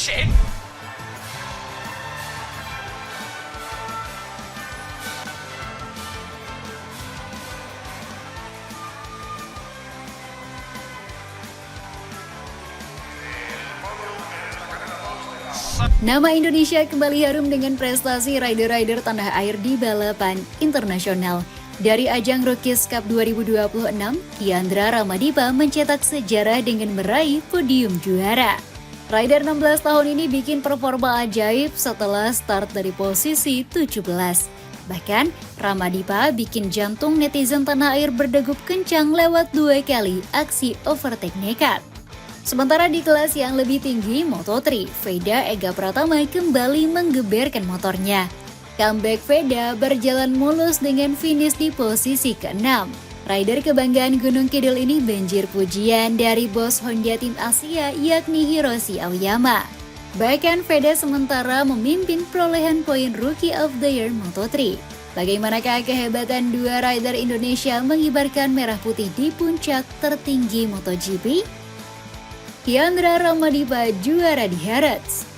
shit. Nama Indonesia kembali harum dengan prestasi rider-rider tanah air di balapan internasional. Dari ajang Rookies Cup 2026, Kiandra Ramadipa mencetak sejarah dengan meraih podium juara. Rider 16 tahun ini bikin performa ajaib setelah start dari posisi 17. Bahkan, Ramadipa bikin jantung netizen tanah air berdegup kencang lewat 2 kali aksi overtake nekat. Sementara di kelas yang lebih tinggi, Moto3, Veda Ega Pratama kembali menggeberkan motornya. Comeback Veda berjalan mulus dengan finish di posisi ke-6. Rider kebanggaan Gunung Kidul ini banjir pujian dari bos Honda Tim Asia yakni Hiroshi Aoyama. Bahkan Veda sementara memimpin perolehan poin Rookie of the Year Moto3. Bagaimanakah kehebatan dua rider Indonesia mengibarkan merah putih di puncak tertinggi MotoGP? Kiandra Ramadipa juara di Harrods.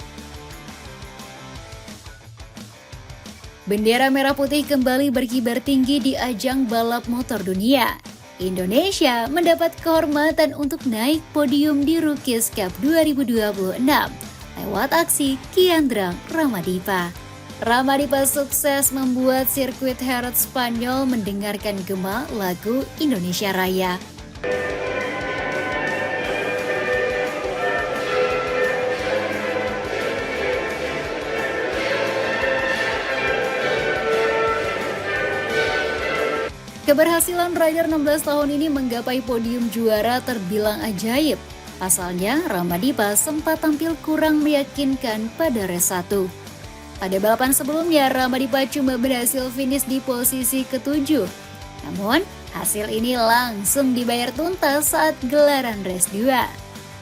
Bendera merah putih kembali berkibar tinggi di ajang balap motor dunia. Indonesia mendapat kehormatan untuk naik podium di Rookies Cup 2026 lewat aksi Kiandra Ramadipa. Ramadipa sukses membuat sirkuit Harrods Spanyol mendengarkan gema lagu Indonesia Raya. Keberhasilan rider 16 tahun ini menggapai podium juara terbilang ajaib. Pasalnya, Ramadipa sempat tampil kurang meyakinkan pada race 1. Pada balapan sebelumnya, Ramadipa cuma berhasil finish di posisi ke-7. Namun, hasil ini langsung dibayar tuntas saat gelaran race 2.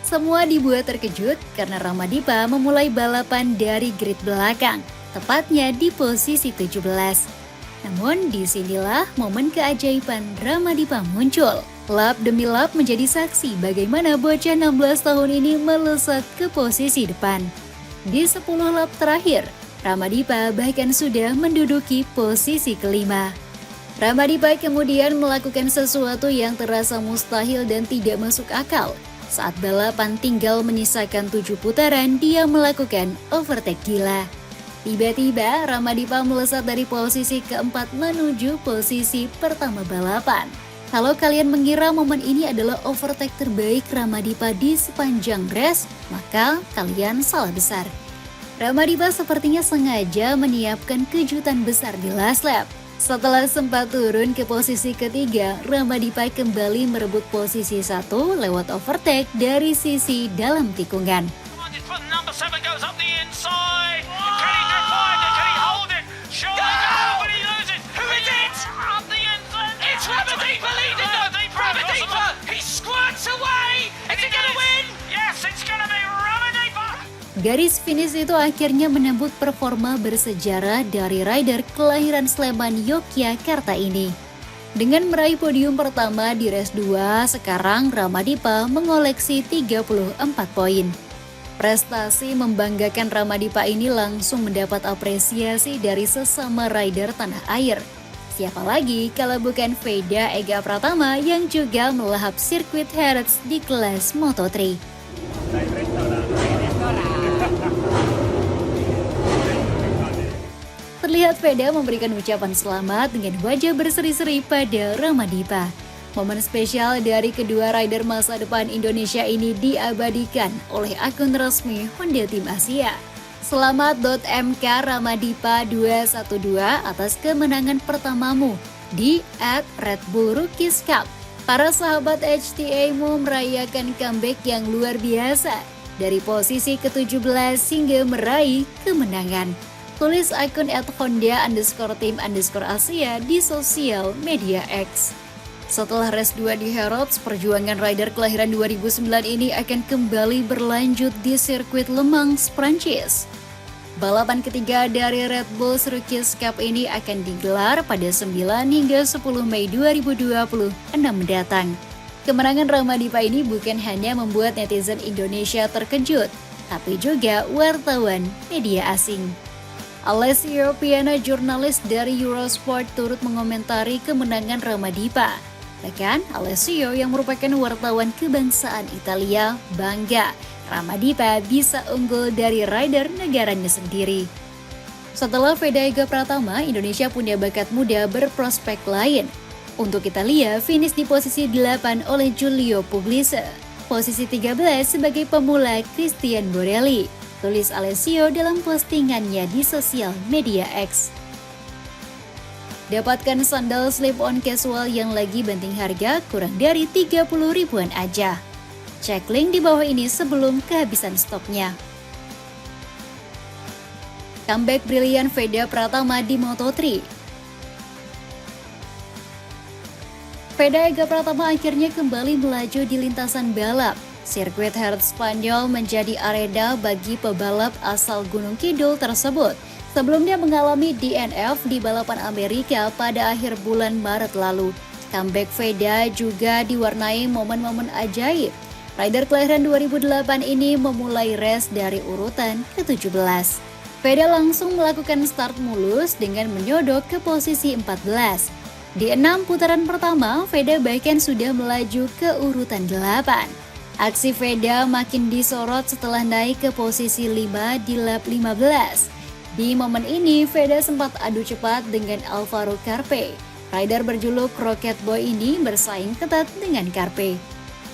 Semua dibuat terkejut karena Ramadipa memulai balapan dari grid belakang, tepatnya di posisi 17. Namun disinilah momen keajaiban Ramadipa muncul. Lap demi lap menjadi saksi bagaimana bocah 16 tahun ini melesat ke posisi depan. Di 10 lap terakhir, Ramadipa bahkan sudah menduduki posisi kelima. Ramadipa kemudian melakukan sesuatu yang terasa mustahil dan tidak masuk akal. Saat balapan tinggal menyisakan 7 putaran, dia melakukan overtake gila. Tiba-tiba Ramadipa melesat dari posisi keempat menuju posisi pertama balapan. Kalau kalian mengira momen ini adalah overtake terbaik Ramadipa di sepanjang race, maka kalian salah besar. Ramadipa sepertinya sengaja menyiapkan kejutan besar di last lap. Setelah sempat turun ke posisi ketiga, Ramadipa kembali merebut posisi 1 lewat overtake dari sisi dalam tikungan. Garis finish itu akhirnya menembus performa bersejarah dari rider kelahiran Sleman, Yogyakarta ini. Dengan meraih podium pertama di race 2, sekarang Ramadipa mengoleksi 34 poin. Prestasi membanggakan Ramadipa ini langsung mendapat apresiasi dari sesama rider tanah air. Siapa lagi kalau bukan Veda Ega Pratama yang juga melahap sirkuit Harrods di kelas Moto3. Terlihat Veda memberikan ucapan selamat dengan wajah berseri-seri pada Ramadipa. Momen spesial dari kedua rider masa depan Indonesia ini diabadikan oleh akun resmi Honda Tim Asia. Selamat.mk Ramadipa 212 atas kemenangan pertamamu di @Red Bull Rookies Cup. Para sahabat HTA-mu merayakan comeback yang luar biasa dari posisi ke-17 hingga meraih kemenangan. Tulis akun @Honda_Team_Asia di sosial media X. Setelah race 2 di Harrods, perjuangan rider kelahiran 2009 ini akan kembali berlanjut di sirkuit Le Mans, Prancis. Balapan ketiga dari Red Bull Rookies Cup ini akan digelar pada 9 hingga 10 Mei 2026 mendatang. Kemenangan Ramadipa ini bukan hanya membuat netizen Indonesia terkejut, tapi juga wartawan media asing. Alessio Piana, jurnalis dari Eurosport, turut mengomentari kemenangan Ramadipa. Bahkan Alessio yang merupakan wartawan kebangsaan Italia bangga Ramadipa bisa unggul dari rider negaranya sendiri. Setelah Veda Ega Pratama, Indonesia punya bakat muda berprospek lain. Untuk Italia, finish di posisi 8 oleh Giulio Pugliese. Posisi 13 sebagai pemula Christian Borelli, tulis Alessio dalam postingannya di sosial media X. Dapatkan sandal slip-on casual yang lagi banting harga kurang dari 30 ribuan aja. Cek link di bawah ini sebelum kehabisan stoknya. Comeback brilian Veda Pratama di Moto3. Veda Ega Pratama akhirnya kembali melaju di lintasan balap. Sirkuit Jerez Spanyol menjadi arena bagi pebalap asal Gunung Kidul tersebut. Sebelumnya mengalami DNF di balapan Amerika pada akhir bulan Maret lalu. Comeback Veda juga diwarnai momen-momen ajaib. Rider kelahiran 2008 ini memulai race dari urutan ke-17. Veda langsung melakukan start mulus dengan menyodok ke posisi 14. Di 6 putaran pertama, Veda bahkan sudah melaju ke urutan 8. Aksi Veda makin disorot setelah naik ke posisi 5 di lap 15. Di momen ini, Veda sempat adu cepat dengan Alvaro Carpe. Rider berjuluk Rocket Boy ini bersaing ketat dengan Carpe.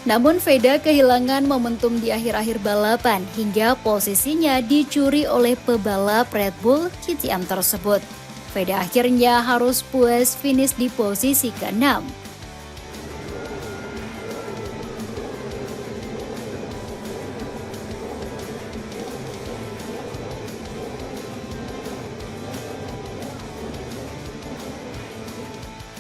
Namun Veda kehilangan momentum di akhir-akhir balapan hingga posisinya dicuri oleh pebalap Red Bull KTM tersebut. Veda akhirnya harus puas finish di posisi ke-6.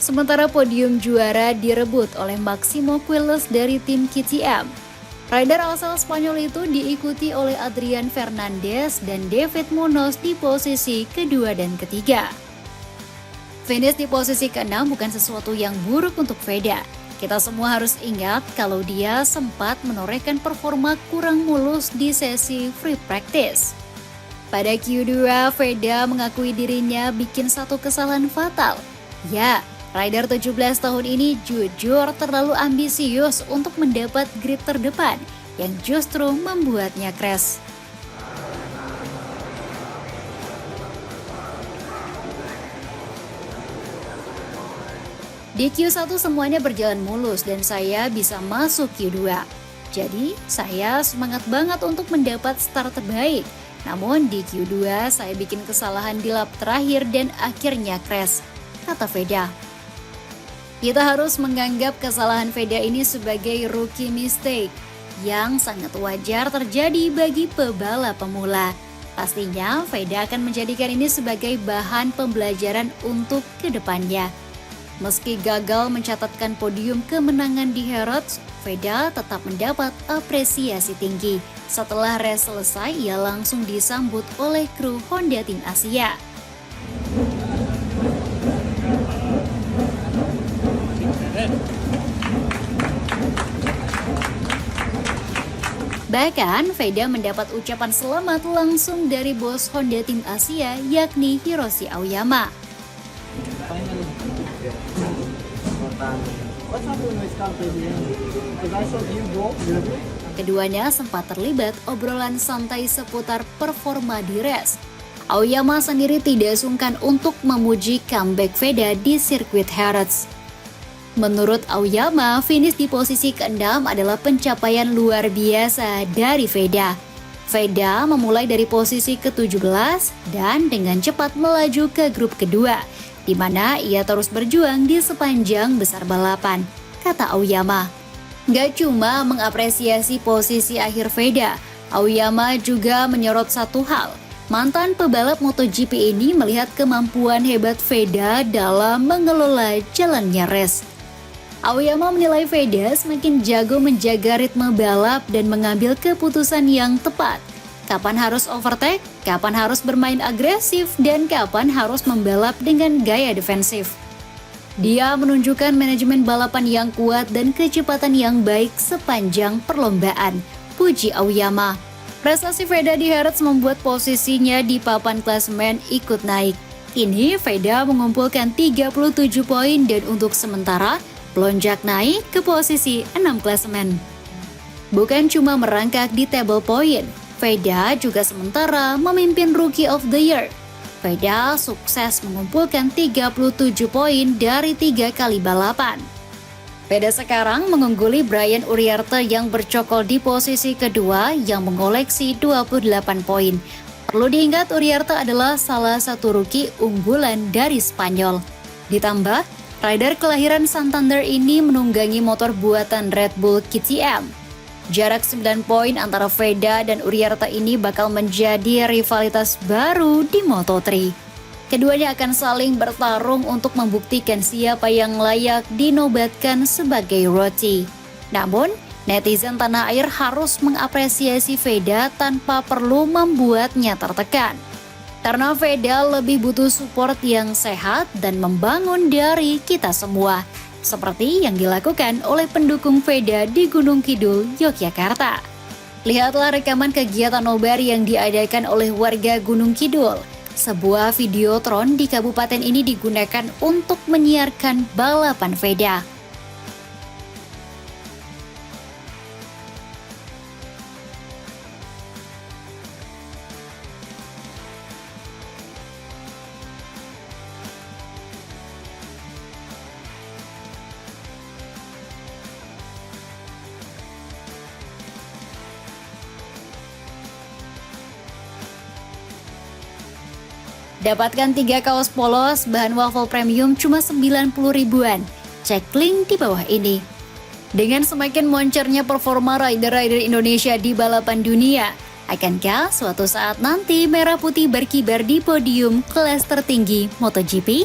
Sementara podium juara direbut oleh Maximo Quiles dari tim KTM. Rider asal Spanyol itu diikuti oleh Adrian Fernandez dan David Munoz di posisi kedua dan ketiga. Finish di posisi ke-6 bukan sesuatu yang buruk untuk Veda. Kita semua harus ingat kalau dia sempat menorehkan performa kurang mulus di sesi free practice. Pada Q2, Veda mengakui dirinya bikin satu kesalahan fatal. Ya, rider 17 tahun ini jujur terlalu ambisius untuk mendapat grid terdepan yang justru membuatnya crash. Di Q1 semuanya berjalan mulus dan saya bisa masuk Q2. Jadi saya semangat banget untuk mendapat start terbaik. Namun di Q2 saya bikin kesalahan di lap terakhir dan akhirnya crash, kata Veda. Kita harus menganggap kesalahan Veda ini sebagai rookie mistake yang sangat wajar terjadi bagi pebalap pemula. Pastinya Veda akan menjadikan ini sebagai bahan pembelajaran untuk kedepannya. Meski gagal mencatatkan podium kemenangan di Jerez, Veda tetap mendapat apresiasi tinggi. Setelah race selesai, ia langsung disambut oleh kru Honda Tim Asia. Bahkan, Veda mendapat ucapan selamat langsung dari bos Honda Tim Asia, yakni Hiroshi Aoyama. Keduanya sempat terlibat obrolan santai seputar performa di race. Aoyama sendiri tidak sungkan untuk memuji comeback Veda di sirkuit Jerez. Menurut Aoyama, finish di posisi ke-6 adalah pencapaian luar biasa dari Veda. Veda memulai dari posisi ke-17 dan dengan cepat melaju ke grup kedua, di mana ia terus berjuang di sepanjang besar balapan, kata Aoyama. Gak cuma mengapresiasi posisi akhir Veda, Aoyama juga menyorot satu hal. Mantan pebalap MotoGP ini melihat kemampuan hebat Veda dalam mengelola jalannya race. Aoyama menilai Veda semakin jago menjaga ritme balap dan mengambil keputusan yang tepat. Kapan harus overtake, kapan harus bermain agresif, dan kapan harus membalap dengan gaya defensif. Dia menunjukkan manajemen balapan yang kuat dan kecepatan yang baik sepanjang perlombaan, puji Aoyama. Prestasi Veda di Harrods membuat posisinya di papan klasemen ikut naik. Kini Veda mengumpulkan 37 poin dan untuk sementara melonjak naik ke posisi 6 klasemen. Bukan cuma merangkak di table point, Veda juga sementara memimpin Rookie of the Year. Veda sukses mengumpulkan 37 poin dari 3 kali balapan. Veda sekarang mengungguli Brian Uriarte yang bercokol di posisi kedua yang mengoleksi 28 poin. Perlu diingat Uriarte adalah salah satu rookie unggulan dari Spanyol. Ditambah, rider kelahiran Santander ini menunggangi motor buatan Red Bull KTM. Jarak 9 poin antara Veda dan Uriarte ini bakal menjadi rivalitas baru di Moto3. Keduanya akan saling bertarung untuk membuktikan siapa yang layak dinobatkan sebagai rookie. Namun, netizen tanah air harus mengapresiasi Veda tanpa perlu membuatnya tertekan. Karena Veda lebih butuh support yang sehat dan membangun dari kita semua. Seperti yang dilakukan oleh pendukung Veda di Gunung Kidul, Yogyakarta. Lihatlah rekaman kegiatan nobar yang diadakan oleh warga Gunung Kidul. Sebuah videotron di kabupaten ini digunakan untuk menyiarkan balapan Veda. Dapatkan 3 kaos polos bahan waffle premium cuma 90 ribuan. Cek link di bawah ini. Dengan semakin moncernya performa rider-rider Indonesia di balapan dunia, akankah suatu saat nanti merah putih berkibar di podium kelas tertinggi MotoGP?